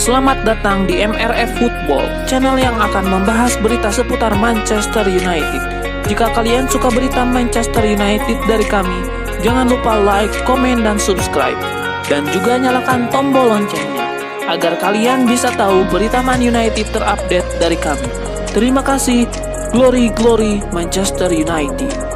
Selamat datang di MRF Football, channel yang akan membahas berita seputar Manchester United. Jika kalian suka berita Manchester United dari kami, jangan lupa like, komen, dan subscribe. Dan juga nyalakan tombol loncengnya, agar kalian bisa tahu berita Man United terupdate dari kami. Terima kasih, Glory Glory Manchester United.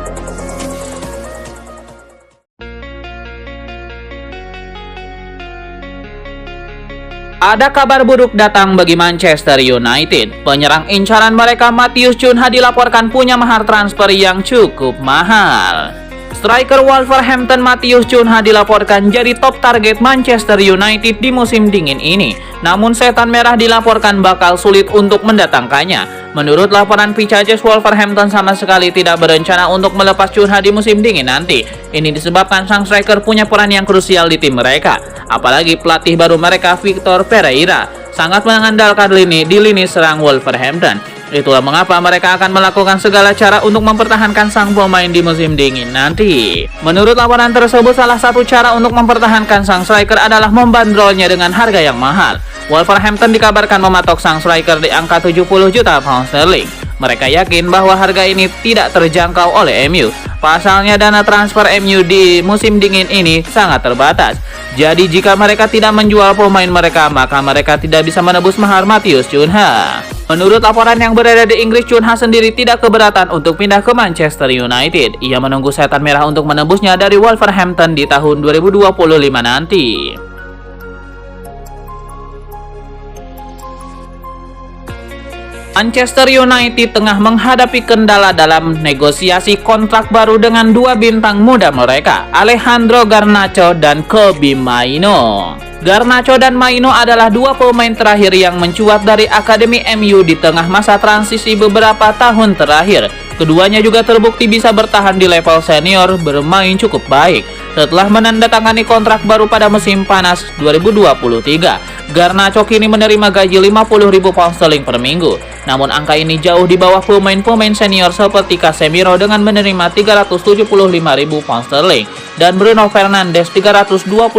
Ada kabar buruk datang bagi Manchester United. Penyerang incaran mereka Matheus Cunha dilaporkan punya mahar transfer yang cukup mahal. Striker Wolverhampton Matheus Cunha dilaporkan jadi top target Manchester United di musim dingin ini. Namun setan merah dilaporkan bakal sulit untuk mendatangkannya. Menurut laporan Picaches, Wolverhampton sama sekali tidak berencana untuk melepas Cunha di musim dingin nanti. Ini disebabkan sang striker punya peran yang krusial di tim mereka. Apalagi pelatih baru mereka Victor Pereira sangat mengandalkan di lini serang Wolverhampton. Itulah mengapa mereka akan melakukan segala cara untuk mempertahankan sang pemain di musim dingin nanti. Menurut laporan tersebut, salah satu cara untuk mempertahankan sang striker adalah membandrolnya dengan harga yang mahal. Wolverhampton dikabarkan mematok sang striker di angka 70 juta pound sterling. Mereka yakin bahwa harga ini tidak terjangkau oleh MU. Pasalnya dana transfer MU di musim dingin ini sangat terbatas. Jadi jika mereka tidak menjual pemain mereka, maka mereka tidak bisa menebus mahar Matheus Cunha. Menurut laporan yang berada di Inggris, Cunha sendiri tidak keberatan untuk pindah ke Manchester United. Ia menunggu setan merah untuk menebusnya dari Wolverhampton di tahun 2025 nanti. Manchester United tengah menghadapi kendala dalam negosiasi kontrak baru dengan dua bintang muda mereka, Alejandro Garnacho dan Kobbie Mainoo. Garnacho dan Mainoo adalah dua pemain terakhir yang mencuat dari Akademi MU di tengah masa transisi beberapa tahun terakhir. Keduanya juga terbukti bisa bertahan di level senior, bermain cukup baik. Setelah menandatangani kontrak baru pada musim panas 2023, Garnacho kini menerima gaji 50.000 pound sterling per minggu. Namun angka ini jauh di bawah pemain-pemain senior seperti Casemiro dengan menerima 375.000 pound sterling dan Bruno Fernandes 325.000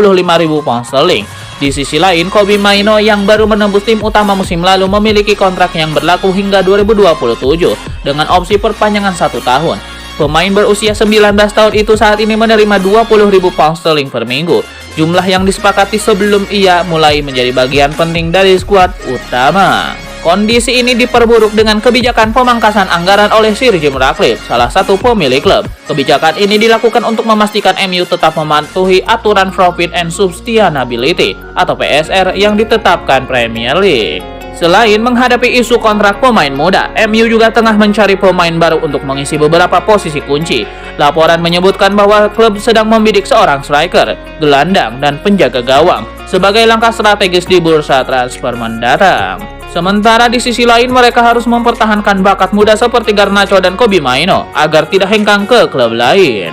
pound sterling. Di sisi lain, Kobbie Mainoo yang baru menembus tim utama musim lalu memiliki kontrak yang berlaku hingga 2027 dengan opsi perpanjangan 1 tahun. Pemain berusia 19 tahun itu saat ini menerima 20.000 pound sterling per minggu, jumlah yang disepakati sebelum ia mulai menjadi bagian penting dari skuad utama. Kondisi ini diperburuk dengan kebijakan pemangkasan anggaran oleh Sir Jim Ratcliffe, salah satu pemilik klub. Kebijakan ini dilakukan untuk memastikan MU tetap mematuhi aturan Profit and Sustainability atau PSR yang ditetapkan Premier League. Selain menghadapi isu kontrak pemain muda, MU juga tengah mencari pemain baru untuk mengisi beberapa posisi kunci. Laporan menyebutkan bahwa klub sedang membidik seorang striker, gelandang, dan penjaga gawang sebagai langkah strategis di bursa transfer mendatang. Sementara di sisi lain, mereka harus mempertahankan bakat muda seperti Garnacho dan Kobbie Mainoo agar tidak hengkang ke klub lain.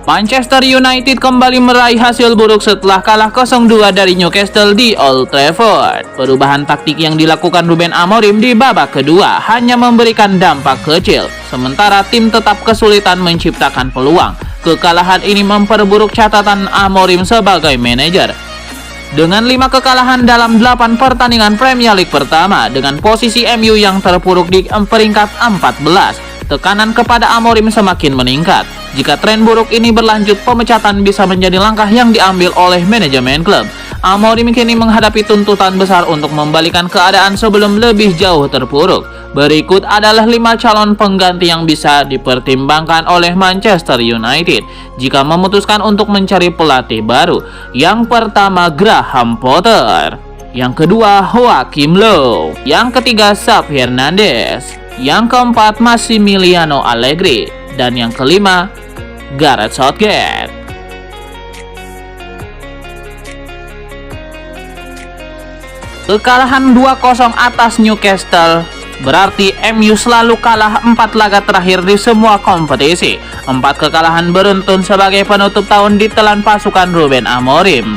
Manchester United kembali meraih hasil buruk setelah kalah 0-2 dari Newcastle di Old Trafford. Perubahan taktik yang dilakukan Ruben Amorim di babak kedua hanya memberikan dampak kecil, sementara tim tetap kesulitan menciptakan peluang. Kekalahan ini memperburuk catatan Amorim sebagai manajer. Dengan 5 kekalahan dalam 8 pertandingan Premier League pertama, dengan posisi MU yang terpuruk di peringkat 14, tekanan kepada Amorim semakin meningkat. Jika tren buruk ini berlanjut, pemecatan bisa menjadi langkah yang diambil oleh manajemen klub. Amorim kini menghadapi tuntutan besar untuk membalikan keadaan sebelum lebih jauh terpuruk. Berikut adalah 5 calon pengganti yang bisa dipertimbangkan oleh Manchester United jika memutuskan untuk mencari pelatih baru. Yang pertama, Graham Potter. Yang kedua, Joachim Low. Yang ketiga, Xavi Hernandez. Yang keempat, Massimiliano Allegri. Dan yang kelima, Gareth Southgate. Kekalahan 2-0 atas Newcastle berarti MU selalu kalah 4 laga terakhir di semua kompetisi. 4 kekalahan beruntun sebagai penutup tahun ditelan pasukan Ruben Amorim.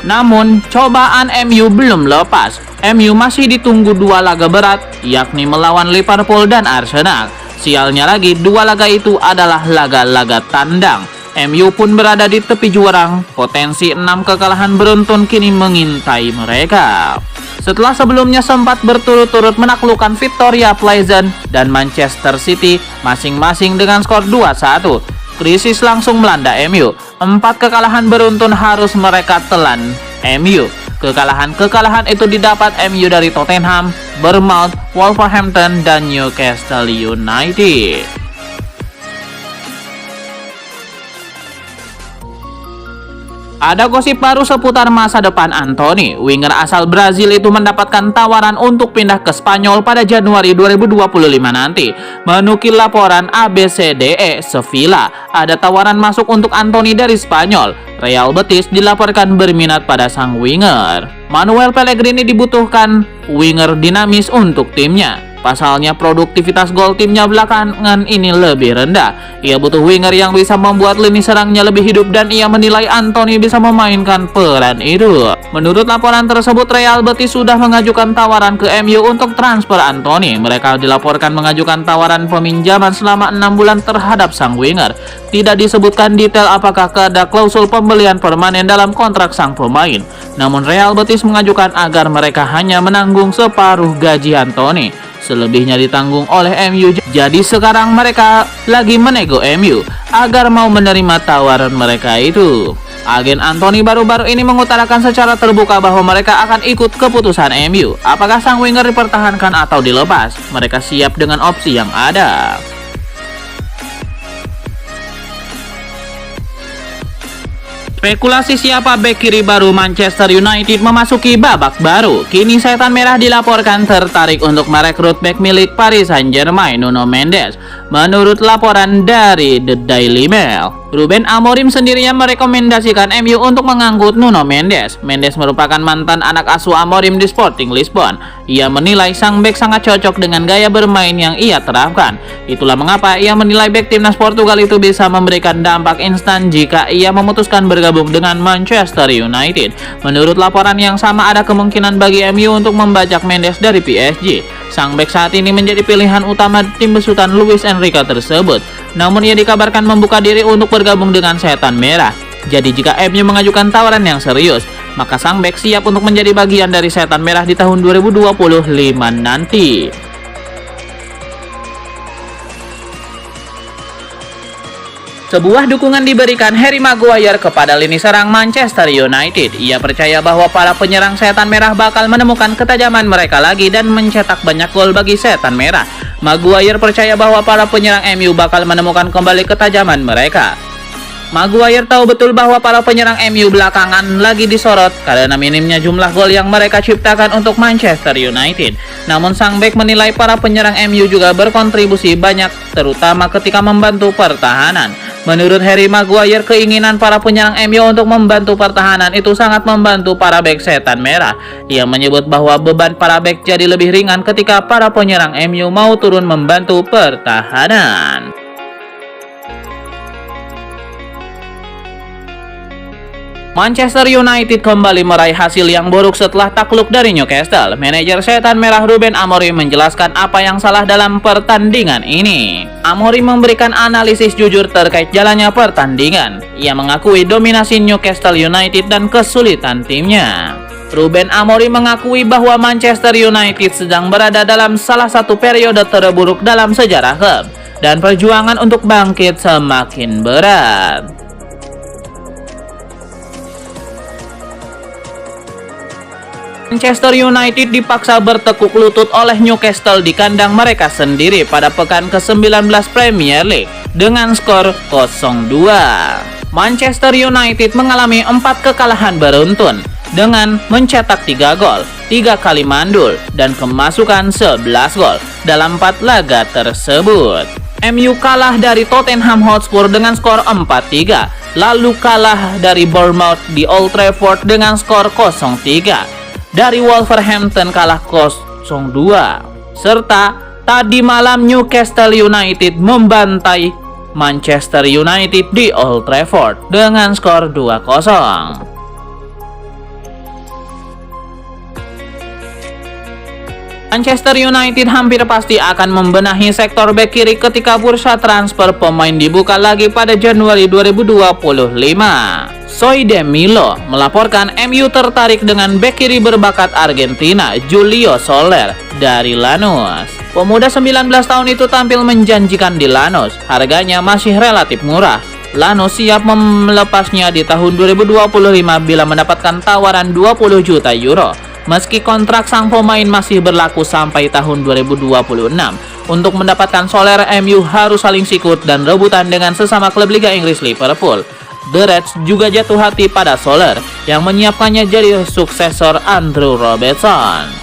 Namun, cobaan MU belum lepas. MU masih ditunggu 2 laga berat, yakni melawan Liverpool dan Arsenal. Sialnya lagi, 2 laga itu adalah laga-laga tandang. MU pun berada di tepi jurang, potensi 6 kekalahan beruntun kini mengintai mereka. Setelah sebelumnya sempat berturut-turut menaklukkan Victoria Pleasant dan Manchester City masing-masing dengan skor 2-1, krisis langsung melanda MU. 4 kekalahan beruntun harus mereka telan MU. Kekalahan itu didapat MU dari Tottenham, Bournemouth, Wolverhampton, dan Newcastle United. Ada gosip baru seputar masa depan Antony. Winger asal Brazil itu mendapatkan tawaran untuk pindah ke Spanyol pada Januari 2025 nanti. Menukil laporan ABCDE Sevilla, ada tawaran masuk untuk Antony dari Spanyol. Real Betis dilaporkan berminat pada sang winger. Manuel Pellegrini dibutuhkan winger dinamis untuk timnya. Pasalnya produktivitas gol timnya belakangan ini lebih rendah. Ia butuh winger yang bisa membuat lini serangnya lebih hidup dan ia menilai Antony bisa memainkan peran itu. Menurut laporan tersebut, Real Betis sudah mengajukan tawaran ke MU untuk transfer Antony. Mereka dilaporkan mengajukan tawaran peminjaman selama 6 bulan terhadap sang winger. Tidak disebutkan detail apakah ada klausul pembelian permanen dalam kontrak sang pemain. Namun Real Betis mengajukan agar mereka hanya menanggung separuh gaji Antony. Selebihnya ditanggung oleh MU. Jadi sekarang mereka lagi menego MU agar mau menerima tawaran mereka itu. Agen Antony baru-baru ini mengutarakan secara terbuka bahwa mereka akan ikut keputusan MU. Apakah sang winger dipertahankan atau dilepas? Mereka siap dengan opsi yang ada. Spekulasi siapa bek kiri baru Manchester United memasuki babak baru. Kini Setan Merah dilaporkan tertarik untuk merekrut bek milik Paris Saint-Germain, Nuno Mendes. Menurut laporan dari The Daily Mail, Ruben Amorim sendirian merekomendasikan MU untuk mengangkut Nuno Mendes. Mendes merupakan mantan anak asuh Amorim di Sporting Lisbon. Ia menilai sang bek sangat cocok dengan gaya bermain yang ia terapkan. Itulah mengapa ia menilai bek timnas Portugal itu bisa memberikan dampak instan jika ia memutuskan bergabung dengan Manchester United. Menurut laporan yang sama, ada kemungkinan bagi MU untuk membajak Mendes dari PSG. Sang bek saat ini menjadi pilihan utama tim besutan Luis Enrique tersebut. Namun ia dikabarkan membuka diri untuk bergabung dengan Setan Merah. Jadi jika MU mengajukan tawaran yang serius, maka sang bek siap untuk menjadi bagian dari Setan Merah di tahun 2025 nanti. Sebuah dukungan diberikan Harry Maguire kepada lini serang Manchester United. Ia percaya bahwa para penyerang Setan Merah bakal menemukan ketajaman mereka lagi dan mencetak banyak gol bagi Setan Merah. Maguire percaya bahwa para penyerang MU bakal menemukan kembali ketajaman mereka. Maguire tahu betul bahwa para penyerang MU belakangan lagi disorot karena minimnya jumlah gol yang mereka ciptakan untuk Manchester United. Namun sang bek menilai para penyerang MU juga berkontribusi banyak, terutama ketika membantu pertahanan. Menurut Harry Maguire, keinginan para penyerang MU untuk membantu pertahanan itu sangat membantu para bek Setan Merah. Ia menyebut bahwa beban para bek jadi lebih ringan ketika para penyerang MU mau turun membantu pertahanan. Manchester United kembali meraih hasil yang buruk setelah takluk dari Newcastle. Manajer Setan Merah Ruben Amorim menjelaskan apa yang salah dalam pertandingan ini. Amorim memberikan analisis jujur terkait jalannya pertandingan. Ia mengakui dominasi Newcastle United dan kesulitan timnya. Ruben Amorim mengakui bahwa Manchester United sedang berada dalam salah satu periode terburuk dalam sejarah klub dan perjuangan untuk bangkit semakin berat. Manchester United dipaksa bertekuk lutut oleh Newcastle di kandang mereka sendiri pada pekan ke-19 Premier League dengan skor 0-2. Manchester United mengalami 4 kekalahan beruntun dengan mencetak 3 gol, 3 kali mandul, dan kemasukan 11 gol dalam 4 laga tersebut. MU kalah dari Tottenham Hotspur dengan skor 4-3, lalu kalah dari Bournemouth di Old Trafford dengan skor 0-3. Dari Wolverhampton kalah 0-2, serta tadi malam Newcastle United membantai Manchester United di Old Trafford dengan skor 2-0. Manchester United hampir pasti akan membenahi sektor bek kiri ketika bursa transfer pemain dibuka lagi pada Januari 2025. Soy Demilo melaporkan MU tertarik dengan bek kiri berbakat Argentina Julio Soler dari Lanús. Pemuda 19 tahun itu tampil menjanjikan di Lanús, harganya masih relatif murah. Lanús siap melepasnya di tahun 2025 bila mendapatkan tawaran 20 juta euro. Meski kontrak sang pemain masih berlaku sampai tahun 2026, untuk mendapatkan Soler, MU harus saling sikut dan rebutan dengan sesama klub Liga Inggris Liverpool. The Reds juga jatuh hati pada Soler yang menyiapkannya jadi suksesor Andrew Robertson.